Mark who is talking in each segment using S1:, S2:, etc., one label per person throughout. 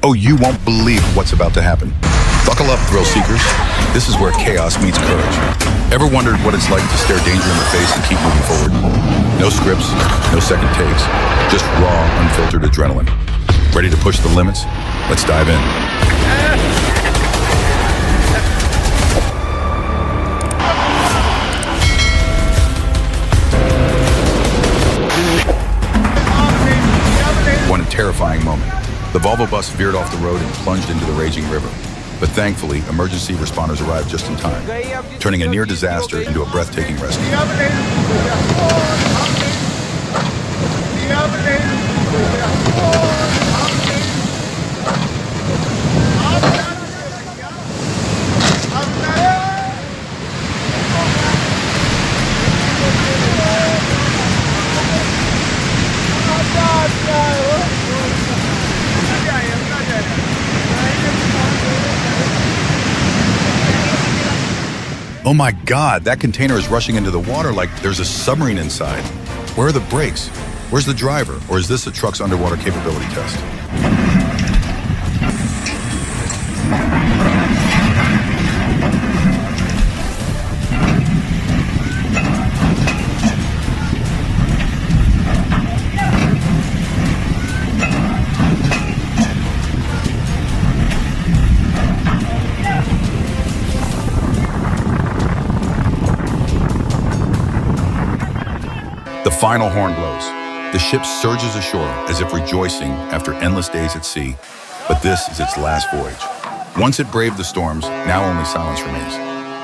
S1: Oh, you won't believe what's about to happen. Buckle up, thrill seekers. This is where chaos meets courage. Ever wondered what it's like to stare danger in the face and keep moving forward? No scripts, no second takes, just raw, unfiltered adrenaline. Ready to push the limits? Let's dive in. One terrifying moment. The Volvo bus veered off the road and plunged into the raging river. But thankfully, emergency responders arrived just in time, turning a near disaster into a breathtaking rescue. Oh my God, that container is rushing into the water like there's a submarine inside. Where are the brakes? Where's the driver? Or is this a truck's underwater capability test? The final horn blows. The ship surges ashore as if rejoicing after endless days at sea, but this is its last voyage. Once it braved the storms, now only silence remains.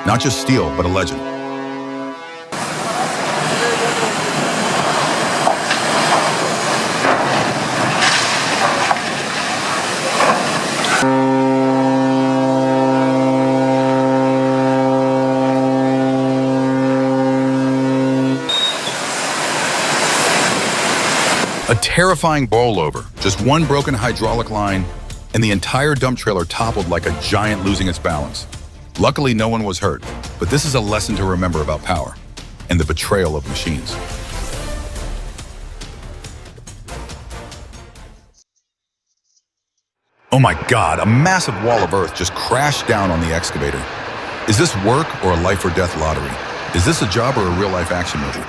S1: Not just steel, but a legend. A terrifying rollover, just one broken hydraulic line, and the entire dump trailer toppled like a giant losing its balance. Luckily, no one was hurt, but this is a lesson to remember about power and the betrayal of machines. Oh my God, a massive wall of earth just crashed down on the excavator. Is this work or a life or death lottery? Is this a job or a real-life action movie?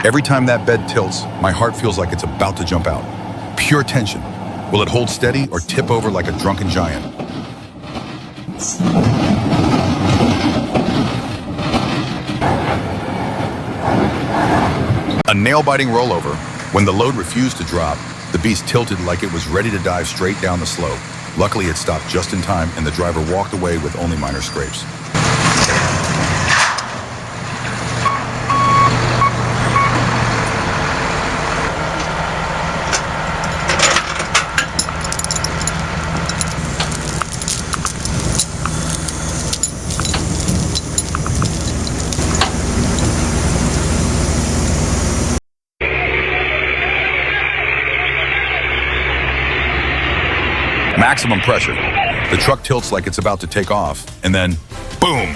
S1: Every time that bed tilts, my heart feels like it's about to jump out. Pure tension. Will it hold steady or tip over like a drunken giant? A nail-biting rollover. When the load refused to drop, the beast tilted like it was ready to dive straight down the slope. Luckily, it stopped just in time and the driver walked away with only minor scrapes. Maximum pressure. The truck tilts like it's about to take off, and then, boom!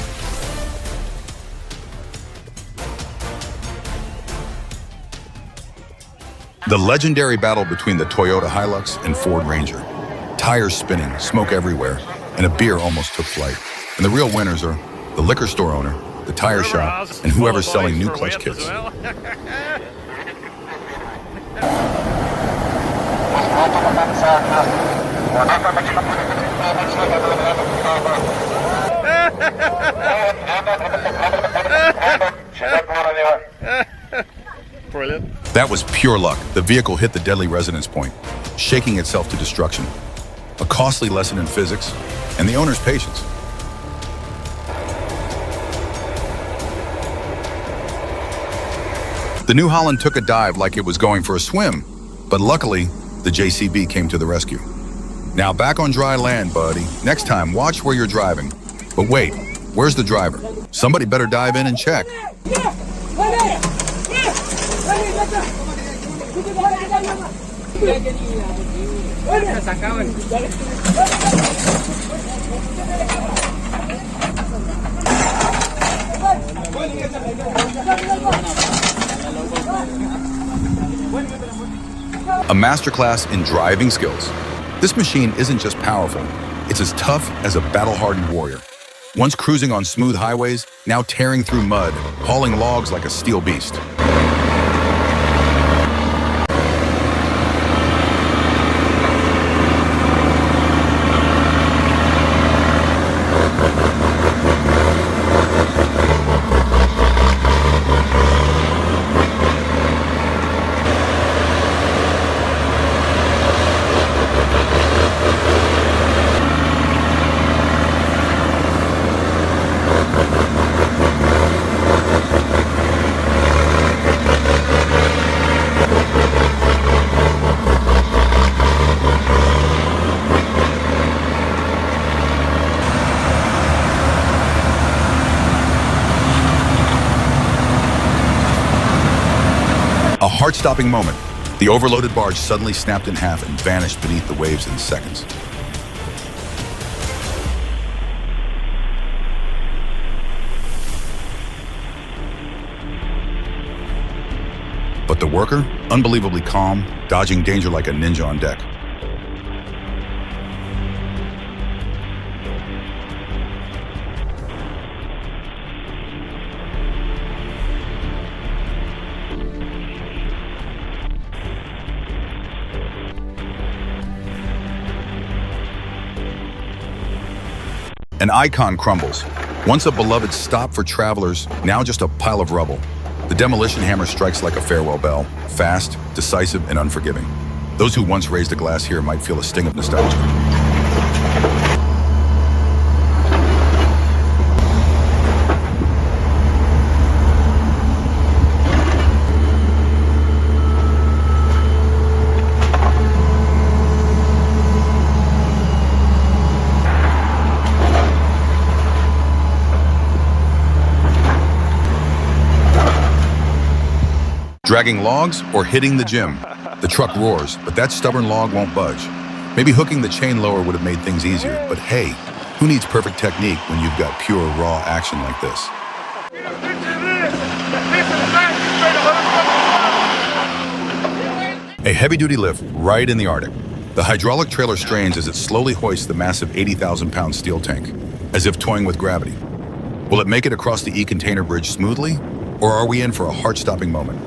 S1: The legendary battle between the Toyota Hilux and Ford Ranger. Tires spinning, smoke everywhere, and a beer almost took flight. And the real winners are the liquor store owner, the tire shop, and whoever's selling new clutch kits.
S2: Brilliant.
S1: That was pure luck. The vehicle hit the deadly resonance point, shaking itself to destruction. A costly lesson in physics and the owner's patience. The New Holland took a dive like it was going for a swim, but luckily, the JCB came to the rescue. Now back on dry land, buddy. Next time, watch where you're driving. But wait, where's the driver? Somebody better dive in and check.
S3: Yeah.
S1: A masterclass in driving skills. This machine isn't just powerful, it's as tough as a battle-hardened warrior. Once cruising on smooth highways, now tearing through mud, hauling logs like a steel beast. A heart-stopping moment. The overloaded barge suddenly snapped in half and vanished beneath the waves in seconds. But the worker, unbelievably calm, dodging danger like a ninja on deck. An icon crumbles. Once a beloved stop for travelers, now just a pile of rubble. The demolition hammer strikes like a farewell bell, fast, decisive, and unforgiving. Those who once raised a glass here might feel a sting of nostalgia. Dragging logs or hitting the gym? The truck roars, but that stubborn log won't budge. Maybe hooking the chain lower would have made things easier, but hey, who needs perfect technique when you've got pure, raw action like this? A heavy-duty lift right in the Arctic. The hydraulic trailer strains as it slowly hoists the massive 80,000-pound steel tank, as if toying with gravity. Will it make it across the E-container bridge smoothly, or are we in for a heart-stopping moment?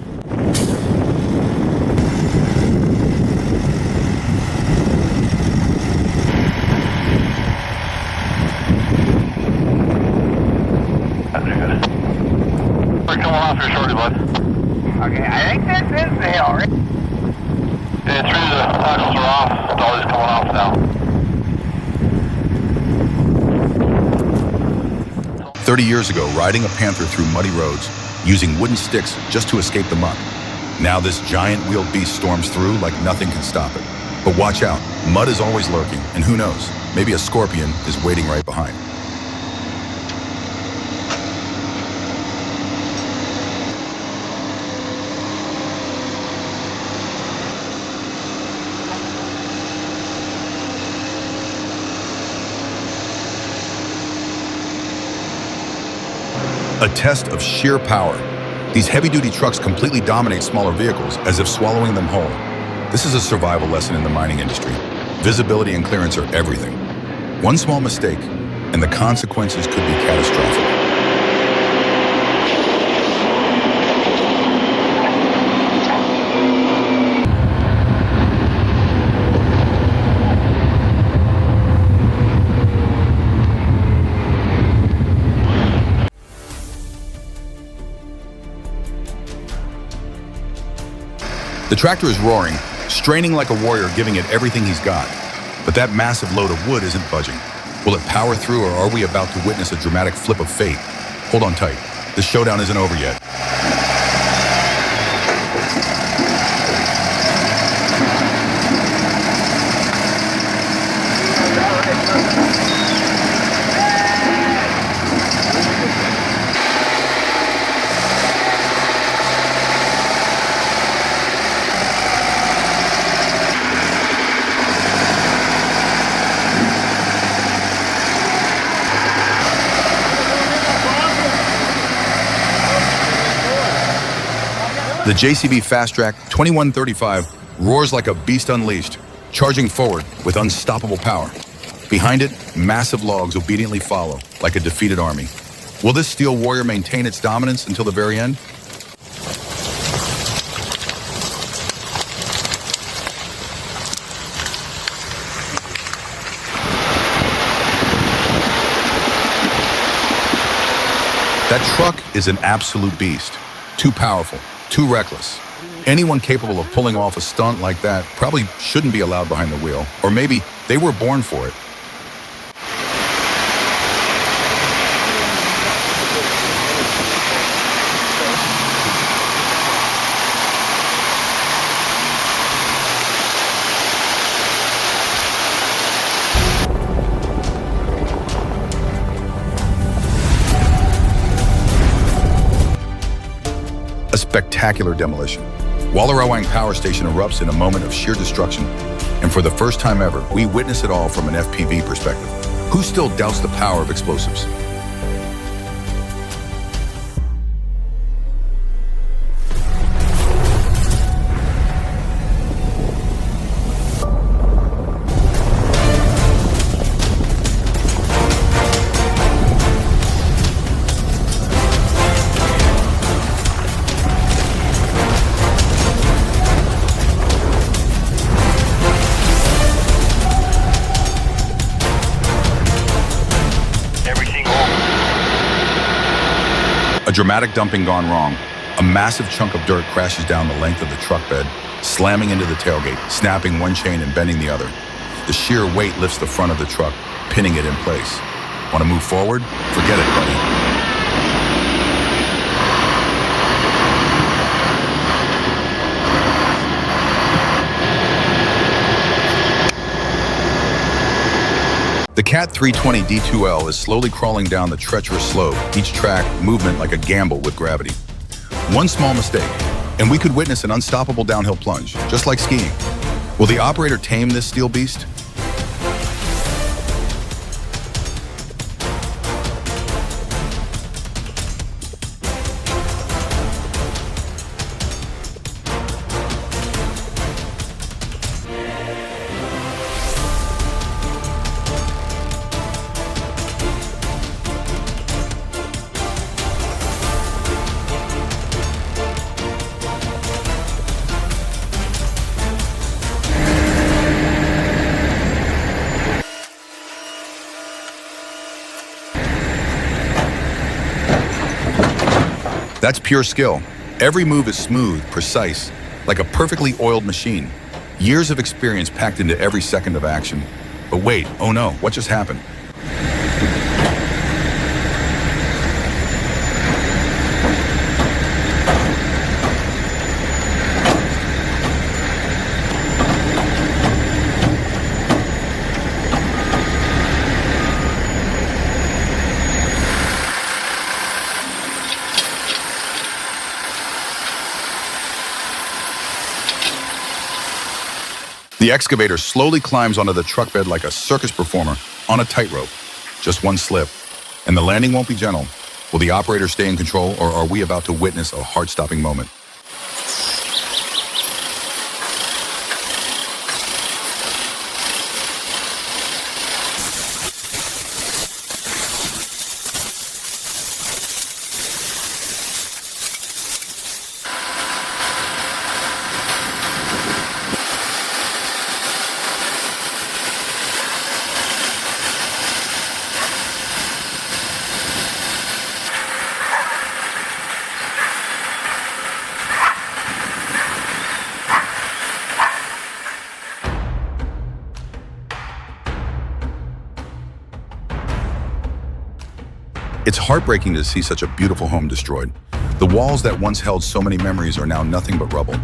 S2: We're coming off here shortly, bud.
S3: Okay, I think this is the hill, right?
S2: Yeah, 3 of the tackles are off. Dolly's coming off now.
S1: 30 years ago, riding a Panther through muddy roads, using wooden sticks just to escape the muck. Now this giant wheeled beast storms through like nothing can stop it. But watch out, mud is always lurking, and who knows, maybe a scorpion is waiting right behind. A test of sheer power. These heavy-duty trucks completely dominate smaller vehicles, as if swallowing them whole. This is a survival lesson in the mining industry. Visibility and clearance are everything. One small mistake, and the consequences could be catastrophic. The tractor is roaring, straining like a warrior, giving it everything he's got. But that massive load of wood isn't budging. Will it power through, or are we about to witness a dramatic flip of fate? Hold on tight. This showdown isn't over yet. The JCB Fast Track 2135 roars like a beast unleashed, charging forward with unstoppable power. Behind it, massive logs obediently follow, like a defeated army. Will this steel warrior maintain its dominance until the very end? That truck is an absolute beast. Too powerful, too reckless. Anyone capable of pulling off a stunt like that probably shouldn't be allowed behind the wheel, or maybe they were born for it. A spectacular demolition. Wallerawang Power Station erupts in a moment of sheer destruction, and for the first time ever, we witness it all from an FPV perspective. Who still doubts the power of explosives? A dramatic dumping gone wrong. A massive chunk of dirt crashes down the length of the truck bed, slamming into the tailgate, snapping one chain and bending the other. The sheer weight lifts the front of the truck, pinning it in place. Want to move forward? Forget it, buddy. The Cat 320 D2L is slowly crawling down the treacherous slope, each track movement like a gamble with gravity. One small mistake, and we could witness an unstoppable downhill plunge, just like skiing. Will the operator tame this steel beast? That's pure skill. Every move is smooth, precise, like a perfectly oiled machine. Years of experience packed into every second of action. But wait, oh no, what just happened? The excavator slowly climbs onto the truck bed like a circus performer on a tightrope. Just one slip, and the landing won't be gentle. Will the operator stay in control, or are we about to witness a heart-stopping moment? It's heartbreaking to see such a beautiful home destroyed. The walls that once held so many memories are now nothing but rubble.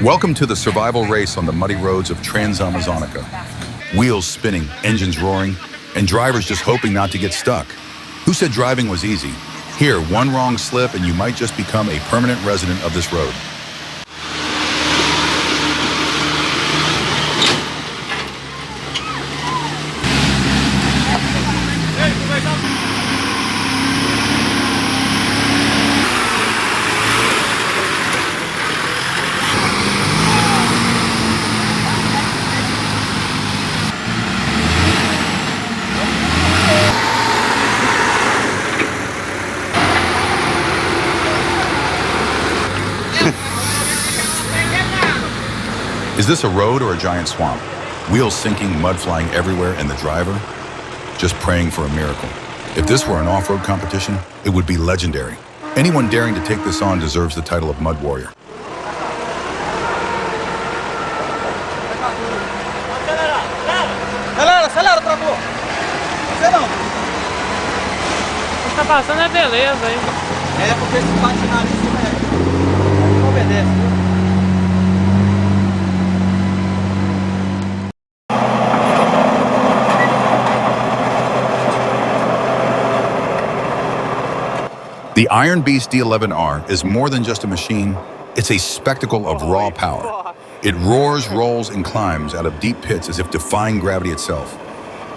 S1: Welcome to the survival race on the muddy roads of Trans-Amazonica. Wheels spinning, engines roaring, and drivers just hoping not to get stuck. Who said driving was easy? Here, one wrong slip and you might just become a permanent resident of this road. Is this a road or a giant swamp? Wheels sinking, mud flying everywhere, and the driver just praying for a miracle. If this were an off-road competition, it would be legendary. Anyone daring to take this on deserves the title of Mud Warrior.
S3: Acelera, trocou. Você não.
S4: Tá passando é beleza, hein?
S3: É porque se bate na linha, não obedece, viu?
S1: The Iron Beast D11R is more than just a machine, it's a spectacle of raw power. It roars, rolls, and climbs out of deep pits as if defying gravity itself.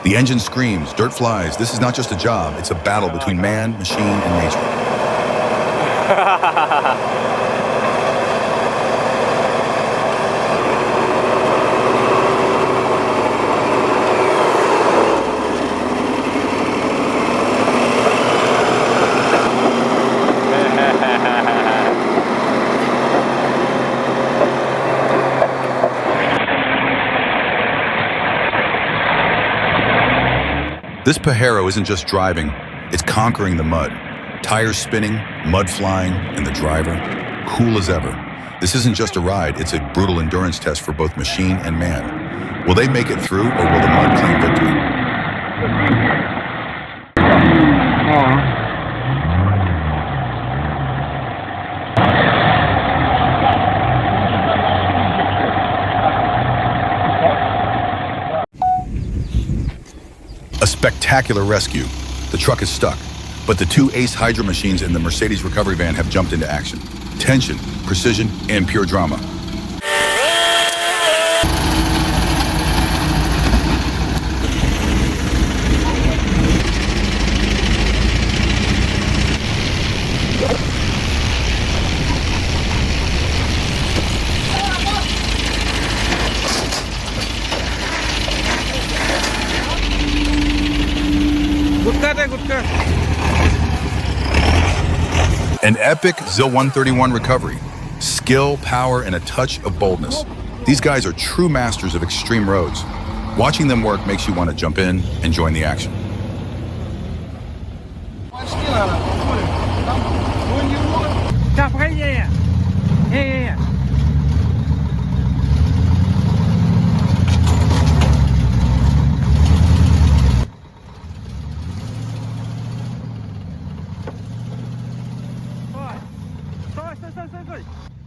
S1: The engine screams, dirt flies. This is not just a job, it's a battle between man, machine, and nature. This Pajero isn't just driving, it's conquering the mud. Tires spinning, mud flying, and the driver, cool as ever. This isn't just a ride, it's a brutal endurance test for both machine and man. Will they make it through, or will the mud claim victory? A spectacular rescue. The truck is stuck, but the two Ace Hydra machines in the Mercedes recovery van have jumped into action. Tension, precision, and pure drama. An epic ZIL 131 recovery. Skill, power, and a touch of boldness. These guys are true masters of extreme roads. Watching them work makes you want to jump in and join the action.
S4: Stój.